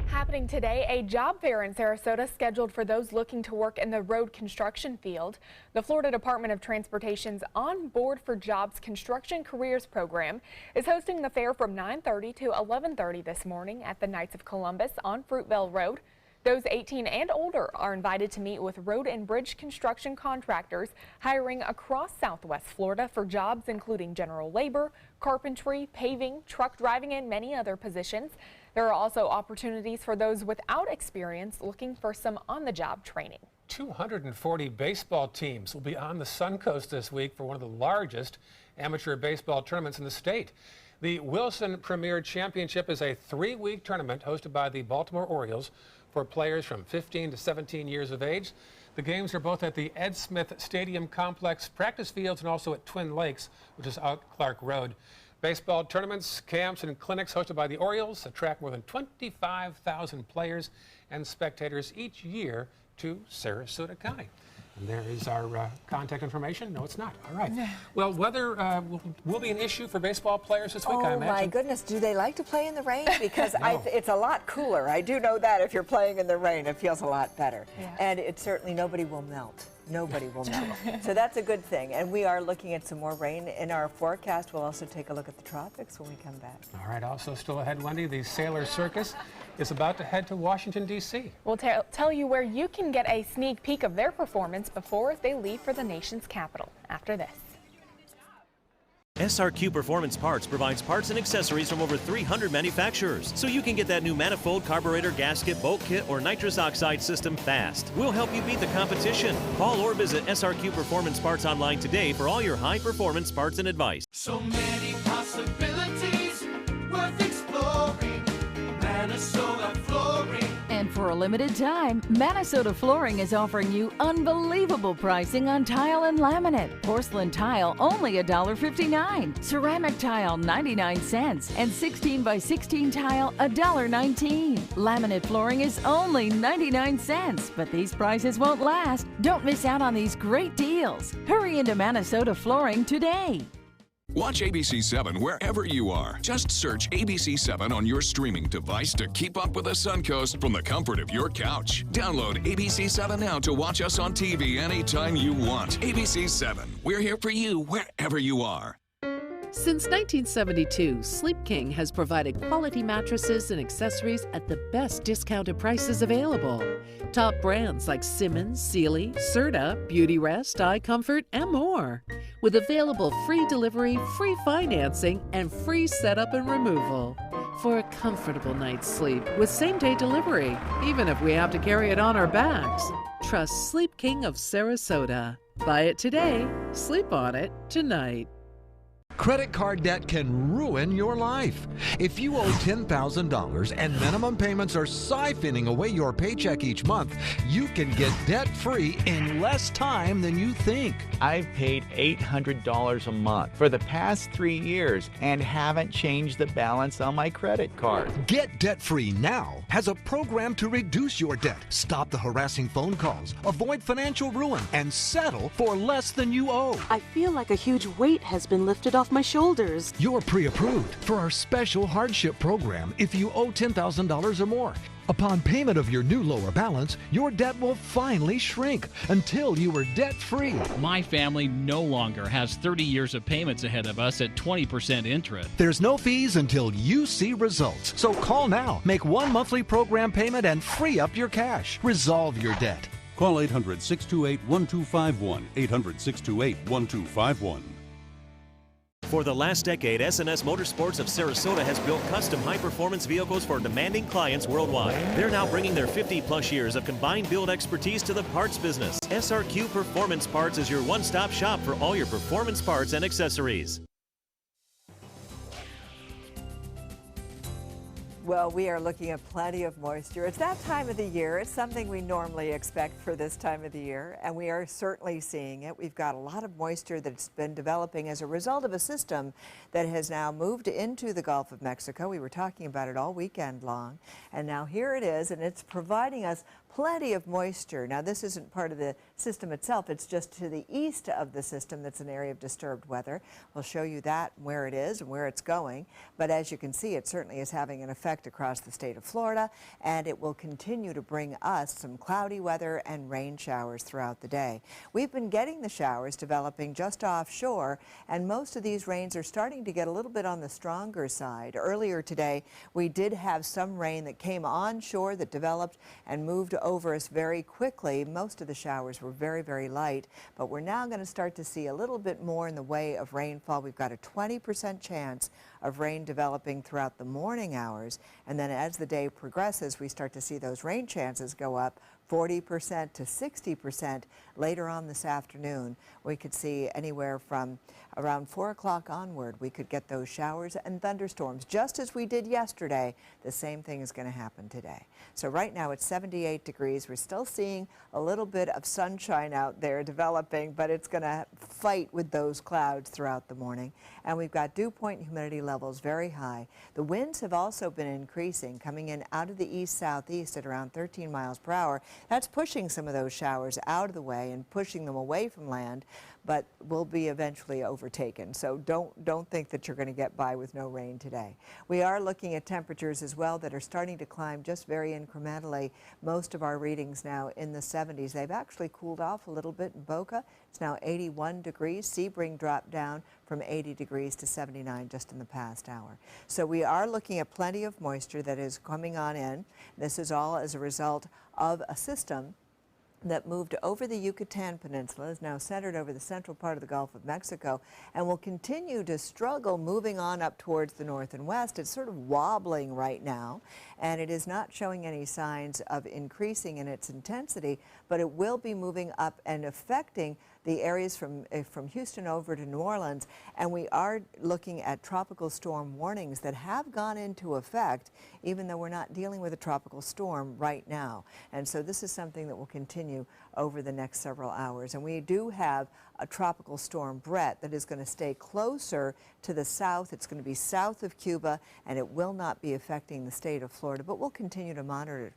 Happening today, a job fair in Sarasota scheduled for those looking to work in the road construction field. The Florida Department of Transportation's On Board for Jobs Construction Careers program is hosting the fair from 9:30 to 11:30 this morning at the Knights of Columbus on Fruitvale Road. Those 18 and older are invited to meet with road and bridge construction contractors hiring across Southwest Florida for jobs including general labor, carpentry, paving, truck driving, and many other positions. There are also opportunities for those without experience looking for some on-the-job training. 240 baseball teams will be on the Suncoast this week for one of the largest amateur baseball tournaments in the state. The Wilson Premier Championship is a 3-week tournament hosted by the Baltimore Orioles for players from 15 to 17 years of age. The games are both at the Ed Smith Stadium Complex practice fields and also at Twin Lakes, which is out Clark Road. Baseball tournaments, camps, and clinics hosted by the Orioles attract more than 25,000 players and spectators each year to Sarasota County. And there is our contact information. No, it's not. All right. Well, weather will be an issue for baseball players this week, I imagine. Oh, my goodness. Do they like to play in the rain? Because it's a lot cooler. I do know that if you're playing in the rain, it feels a lot better. Yeah. And it certainly, nobody will melt. Nobody will know. So that's a good thing. And we are looking at some more rain in our forecast. We'll also take a look at the tropics when we come back. All right, also still ahead, Wendy, the Sailor Circus is about to head to Washington, D.C. We'll tell you where you can get a sneak peek of their performance before they leave for the nation's capital after this. SRQ Performance Parts provides parts and accessories from over 300 manufacturers, so you can get that new manifold, carburetor, gasket, bolt kit, or nitrous oxide system fast. We'll help you beat the competition. Call or visit SRQ Performance Parts online today for all your high-performance parts and advice. So many possibilities worth exploring. Minnesota Flooring. And for a limited time, Minnesota Flooring is offering you unbelievable pricing on tile and laminate. Porcelain tile only $1.59. Ceramic tile 99 cents. And 16 by 16 tile $1.19. Laminate flooring is only 99 cents. But these prices won't last. Don't miss out on these great deals. Hurry into Minnesota Flooring today. Watch ABC7 wherever you are. Just search ABC7 on your streaming device to keep up with the Suncoast from the comfort of your couch. Download ABC7 now to watch us on TV anytime you want. ABC7, we're here for you wherever you are. Since 1972, Sleep King has provided quality mattresses and accessories at the best discounted prices available. Top brands like Simmons, Sealy, Serta, Beautyrest, iComfort, and more. With available free delivery, free financing, and free setup and removal. For a comfortable night's sleep with same-day delivery, even if we have to carry it on our backs. Trust Sleep King of Sarasota. Buy it today, sleep on it tonight. Credit card debt can ruin your life. If you owe $10,000 and minimum payments are siphoning away your paycheck each month, you can get debt-free in less time than you think. I've paid $800 a month for the past 3 years and haven't changed the balance on my credit card. Get debt-free now has a program to reduce your debt, stop the harassing phone calls, avoid financial ruin, and settle for less than you owe. I feel like a huge weight has been lifted off my shoulders. You're pre-approved for our special hardship program if you owe $10,000 or more. Upon payment of your new lower balance, your debt will finally shrink until you are debt-free. My family no longer has 30 years of payments ahead of us at 20% interest. There's no fees until you see results. So call now, make one monthly program payment, and free up your cash. Resolve your debt. Call 800-628-1251, 800-628-1251. For the last decade, S&S Motorsports of Sarasota has built custom high-performance vehicles for demanding clients worldwide. They're now bringing their 50-plus years of combined build expertise to the parts business. SRQ Performance Parts is your one-stop shop for all your performance parts and accessories. Well, we are looking at plenty of moisture. It's that time of the year. It's something we normally expect for this time of the year, and we are certainly seeing it. We've got a lot of moisture that's been developing as a result of a system that has now moved into the Gulf of Mexico. We were talking about it all weekend long, and now here it is, and it's providing us plenty of moisture. Now, this isn't part of the system itself. It's just to the east of the system that's an area of disturbed weather. We'll show you that, where it is and where it's going. But as you can see, it certainly is having an effect across the state of Florida, and it will continue to bring us some cloudy weather and rain showers throughout the day. We've been getting the showers developing just offshore, and most of these rains are starting to get a little bit on the stronger side. Earlier today, we did have some rain that came onshore that developed and moved over us very quickly. Most of the showers were very, very light, but we're now going to start to see a little bit more in the way of rainfall. We've got a 20% chance of rain developing throughout the morning hours, and then as the day progresses, we start to see those rain chances go up 40% to 60% later on this afternoon. We could see anywhere from around 4 o'clock onward, we could get those showers and thunderstorms. Just as we did yesterday, the same thing is going to happen today. So right now it's 78 degrees. We're still seeing a little bit of sunshine out there developing, but it's going to fight with those clouds throughout the morning. And we've got dew point humidity levels very high. The winds have also been increasing, coming in out of the east-southeast at around 13 miles per hour. That's pushing some of those showers out of the way and pushing them away from land. but will be eventually overtaken. So don't think that you're going to get by with no rain today. We are looking at temperatures as well that are starting to climb just very incrementally. Most of our readings now in the 70s. They've actually cooled off a little bit in Boca. It's now 81 degrees. Sebring dropped down from 80 degrees to 79 just in the past hour. So we are looking at plenty of moisture that is coming on in. This is all as a result of a system that moved over the Yucatan Peninsula, is now centered over the central part of the Gulf of Mexico, and will continue to struggle moving on up towards the north and west. It's sort of wobbling right now, and it is not showing any signs of increasing in its intensity, but it will be moving up and affecting the areas from Houston over to New Orleans, and we are looking at tropical storm warnings that have gone into effect, even though we're not dealing with a tropical storm right now. And so this is something that will continue over the next several hours. And we do have a tropical storm, Brett, that is going to stay closer to the south. It's going to be south of Cuba, and it will not be affecting the state of Florida, but we'll continue to monitor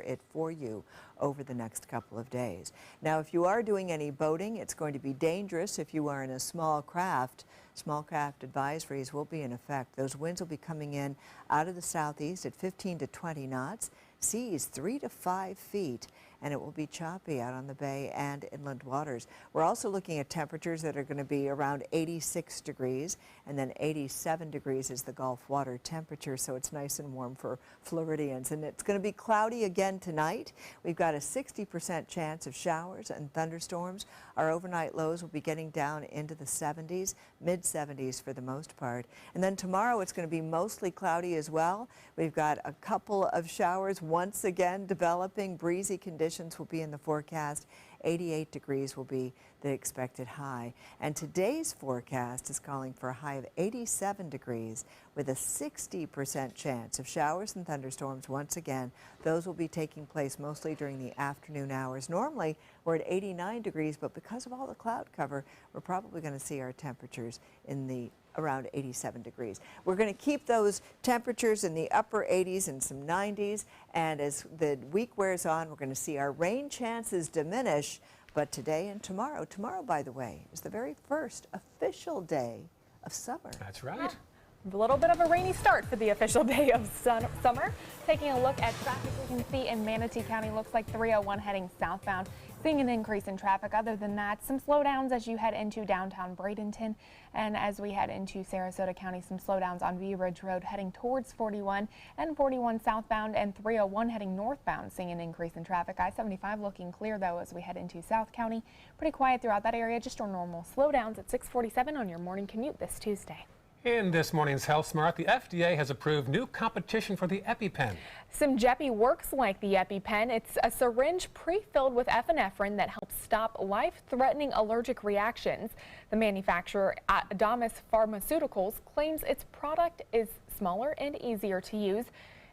it for you over the next couple of days. Now, if you are doing any boating, it's going to be dangerous if you are in a small craft. Small craft advisories will be in effect. Those winds will be coming in out of the southeast at 15 to 20 knots, seas 3 to 5 feet, and it will be choppy out on the bay and inland waters. We're also looking at temperatures that are going to be around 86 degrees, and then 87 degrees is the Gulf water temperature, so it's nice and warm for Floridians. And it's going to be cloudy again tonight. We've got a 60% chance of showers and thunderstorms. Our overnight lows will be getting down into the 70s, mid-70s for the most part. And then tomorrow it's going to be mostly cloudy as well. We've got a couple of showers once again developing. Breezy conditions will be in the forecast. 88 degrees will be the expected high. And today's forecast is calling for a high of 87 degrees with a 60% chance of showers and thunderstorms once again. Those will be taking place mostly during the afternoon hours. Normally, we're at 89 degrees, but because of all the cloud cover, we're probably going to see our temperatures in the around 87 degrees. We're going to keep those temperatures in the upper 80s and some 90s, and as the week wears on, we're going to see our rain chances diminish. But today and tomorrow, by the way, is the very first official day of summer. That's right. A little bit of a rainy start for the official day of summer. Taking a look at traffic, we can see in Manatee County, looks like 301 heading southbound. Seeing an increase in traffic. Other than that, some slowdowns as you head into downtown Bradenton. And as we head into Sarasota County, some slowdowns on View Ridge Road heading towards 41 and 41 southbound and 301 heading northbound. Seeing an increase in traffic. I-75 looking clear though as we head into South County. Pretty quiet throughout that area. Just our normal slowdowns at 6:47 on your morning commute this Tuesday. In this morning's Health Smart, the FDA has approved new competition for the EpiPen. Symjepi works like the EpiPen. It's a syringe pre-filled with epinephrine that helps stop life-threatening allergic reactions. The manufacturer, Adamas Pharmaceuticals, claims its product is smaller and easier to use.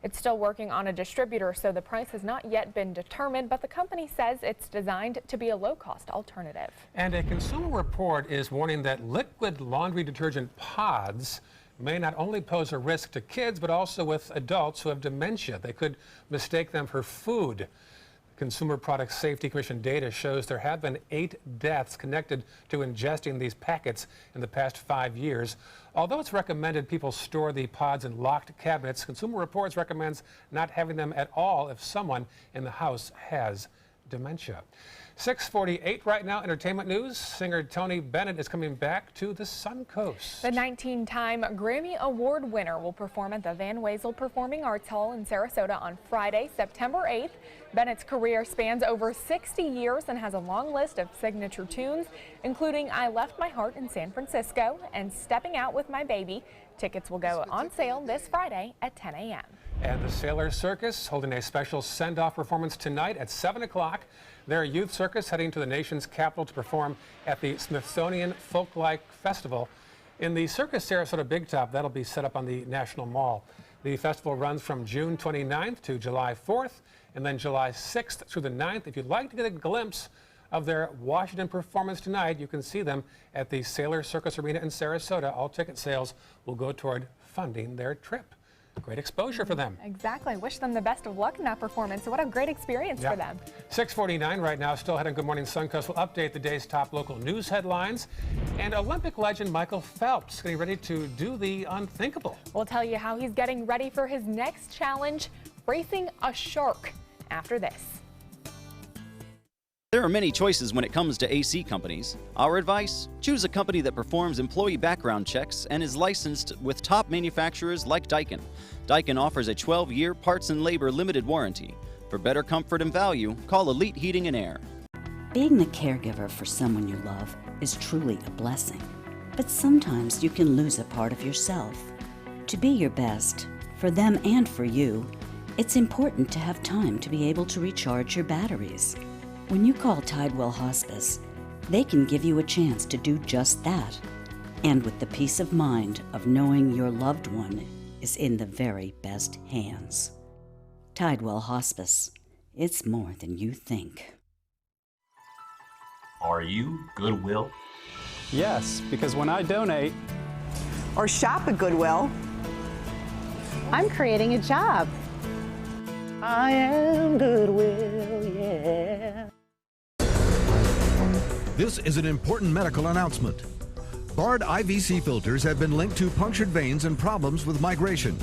It's still working on a distributor, so the price has not yet been determined, but the company says it's designed to be a low-cost alternative. And a Consumer Report is warning that liquid laundry detergent pods may not only pose a risk to kids, but also with adults who have dementia. They could mistake them for food. Consumer Product Safety Commission data shows there have been 8 deaths connected to ingesting these packets in the past 5 years. Although it's recommended people store the pods in locked cabinets, Consumer Reports recommends not having them at all if someone in the house has dementia. 6:48 right now, entertainment news. Singer Tony Bennett is coming back to the Suncoast. The 19-time Grammy Award winner will perform at the Van Wezel Performing Arts Hall in Sarasota on Friday, September 8th. Bennett's career spans over 60 years and has a long list of signature tunes, including I Left My Heart in San Francisco and Stepping Out with My Baby. Tickets will go on sale this Friday at 10 a.m. And the Sailor Circus holding a special send-off performance tonight at 7 o'clock. Their youth circus heading to the nation's capital to perform at the Smithsonian Folklike Festival. In the Circus Sarasota Big Top, that'll be set up on the National Mall. The festival runs from June 29th to July 4th and then July 6th through the 9th. If you'd like to get a glimpse of their Washington performance tonight, you can see them at the Sailor Circus Arena in Sarasota. All ticket sales will go toward funding their trip. Great exposure for them. Exactly. Wish them the best of luck in that performance. So what a great experience for them. 6:49 right now. Still ahead on Good Morning Suncoast. We'll update the day's top local news headlines. And Olympic legend Michael Phelps getting ready to do the unthinkable. We'll tell you how he's getting ready for his next challenge, racing a shark, after this. There are many choices when it comes to AC companies. Our advice? Choose a company that performs employee background checks and is licensed with top manufacturers like Daikin. Daikin offers a 12-year parts and labor limited warranty. For better comfort and value, call Elite Heating and Air. Being the caregiver for someone you love is truly a blessing. But sometimes you can lose a part of yourself. To be your best, for them and for you, it's important to have time to be able to recharge your batteries. When you call Tidewell Hospice, they can give you a chance to do just that, and with the peace of mind of knowing your loved one is in the very best hands. Tidewell Hospice. It's more than you think. Are you Goodwill? Yes, because when I donate or shop at Goodwill, I'm creating a job. I am Goodwill, yeah. This is an important medical announcement. Bard IVC filters have been linked to punctured veins and problems with migration.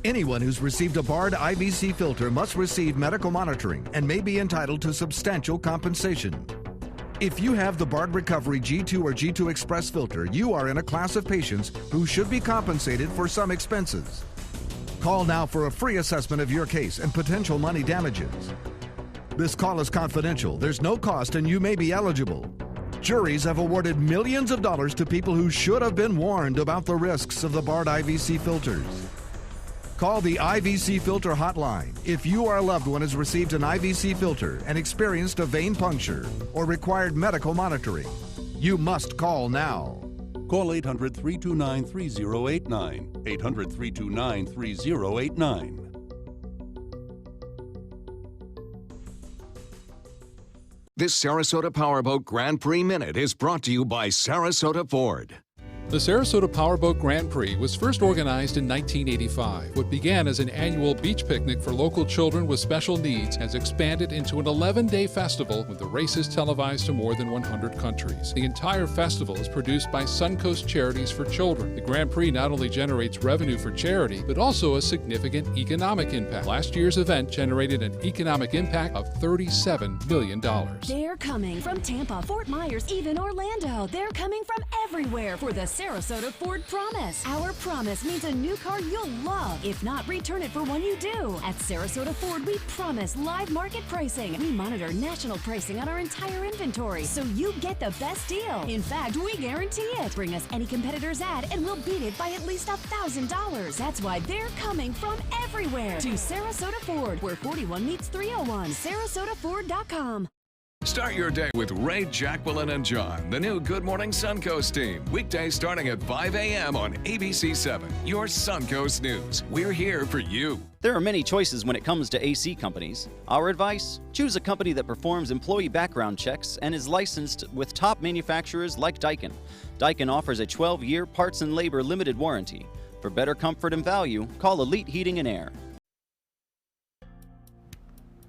Anyone who's received a Bard IVC filter must receive medical monitoring and may be entitled to substantial compensation. If you have the Bard Recovery G2 or G2 Express filter, you are in a class of patients who should be compensated for some expenses. Call now for a free assessment of your case and potential money damages. This call is confidential. There's no cost and you may be eligible. Juries have awarded millions of dollars to people who should have been warned about the risks of the Bard IVC filters. Call the IVC Filter Hotline if you or a loved one has received an IVC filter and experienced a vein puncture or required medical monitoring. You must call now. Call 800-329-3089. 800-329-3089. This Sarasota Powerboat Grand Prix Minute is brought to you by Sarasota Ford. The Sarasota Powerboat Grand Prix was first organized in 1985. What began as an annual beach picnic for local children with special needs has expanded into an 11-day festival with the races televised to more than 100 countries. The entire festival is produced by Suncoast Charities for Children. The Grand Prix not only generates revenue for charity, but also a significant economic impact. Last year's event generated an economic impact of $37 million. They're coming from Tampa, Fort Myers, even Orlando. They're coming from everywhere for the Sarasota Ford Promise. Our promise means a new car you'll love. If not, return it for one you do. At Sarasota Ford, we promise live market pricing. We monitor national pricing on our entire inventory, so you get the best deal. In fact, we guarantee it. Bring us any competitor's ad, and we'll beat it by at least $1,000. That's why they're coming from everywhere to Sarasota Ford, where 41 meets 301. SarasotaFord.com. Start your day with Ray, Jacqueline, and John, the new Good Morning Suncoast team. Weekdays starting at 5 a.m. on ABC 7, your Suncoast News. We're here for you. There are many choices when it comes to AC companies. Our advice? Choose a company that performs employee background checks and is licensed with top manufacturers like Daikin. Daikin offers a 12-year parts and labor limited warranty. For better comfort and value, call Elite Heating and Air.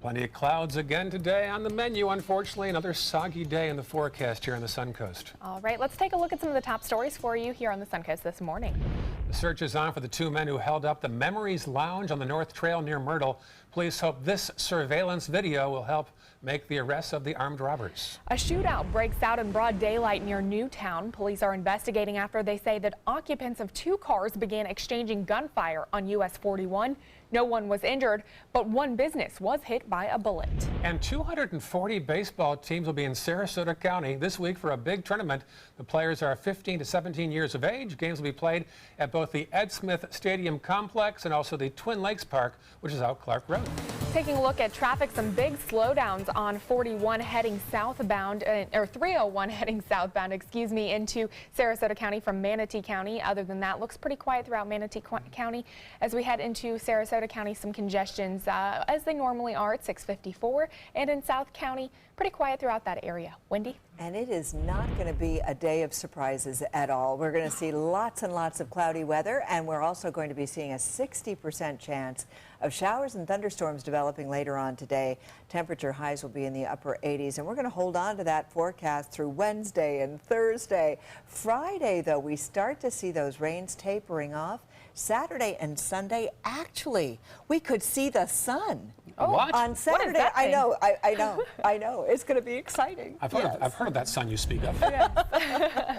Plenty of clouds again today on the menu, unfortunately. Another soggy day in the forecast here on the Suncoast. All right, let's take a look at some of the top stories for you here on the Suncoast this morning. The search is on for the two men who held up the Memories Lounge on the North Trail near Myrtle. Police hope this surveillance video will help make the arrest of the armed robbers. A shootout breaks out in broad daylight near Newtown. Police are investigating after they say that occupants of two cars began exchanging gunfire on US 41. No one was injured, but one business was hit by a bullet. And 240 baseball teams will be in Sarasota County this week for a big tournament. The players are 15 to 17 years of age. Games will be played at both the Ed Smith Stadium Complex and also the Twin Lakes Park, which is out Clark Road. Taking a look at traffic, some big slowdowns on 41 heading southbound, or 301 heading southbound, into Sarasota County from Manatee County. Other than that, looks pretty quiet throughout Manatee County. As we head into Sarasota County, some congestions as they normally are at 654, and in South County, pretty quiet throughout that area. Wendy? And it is not going to be a day of surprises at all. We're going to see lots and lots of cloudy weather, and we're also going to be seeing a 60% chance of showers and thunderstorms developing later on today. Temperature highs will be in the upper 80s, and we're going to hold on to that forecast through Wednesday and Thursday. Friday, though, we start to see those rains tapering off. Saturday and Sunday, actually, we could see the sun. What? On Saturday. What is that I thing? know, I know. It's going to be exciting. I've heard of that sun you speak of.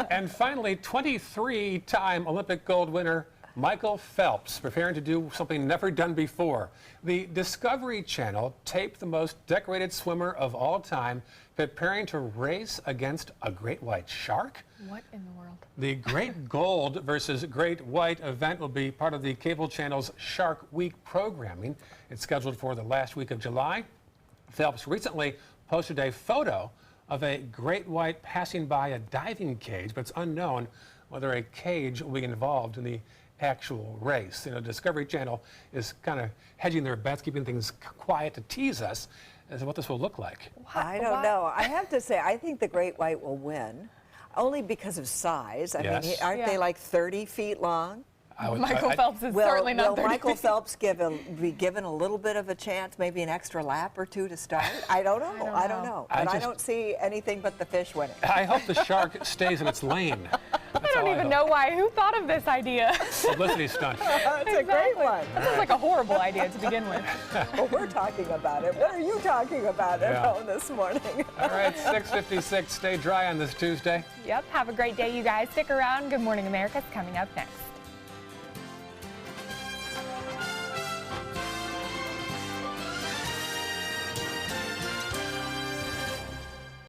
And finally, 23-time Olympic gold winner Michael Phelps preparing to do something never done before. The Discovery Channel taped the most decorated swimmer of all time preparing to race against a great white shark. What in the world? The Great Gold versus Great White event will be part of the cable channel's Shark Week programming. It's scheduled for the last week of July. Phelps recently posted a photo of a great white passing by a diving cage, but it's unknown whether a cage will be involved in the actual race. You know, Discovery Channel is kind of hedging their bets, keeping things quiet to tease us as to what this will look like. I don't know. I have to say, I think the great white will win, only because of size. I mean, aren't they like 30 feet long? Michael Phelps is certainly not 30 Will Michael feet. Phelps be given a little bit of a chance, maybe an extra lap or two to start? I don't know. I don't know. But I don't see anything but the fish winning. I hope the shark stays in its lane. I don't even know why. Who thought of this idea? Publicity stunt. It's a great one. That sounds like a horrible idea to begin with. Well, we're talking about it. What are you talking about at home this morning? All right, 6:56. Stay dry on this Tuesday. Yep. Have a great day, you guys. Stick around. Good Morning America's coming up next.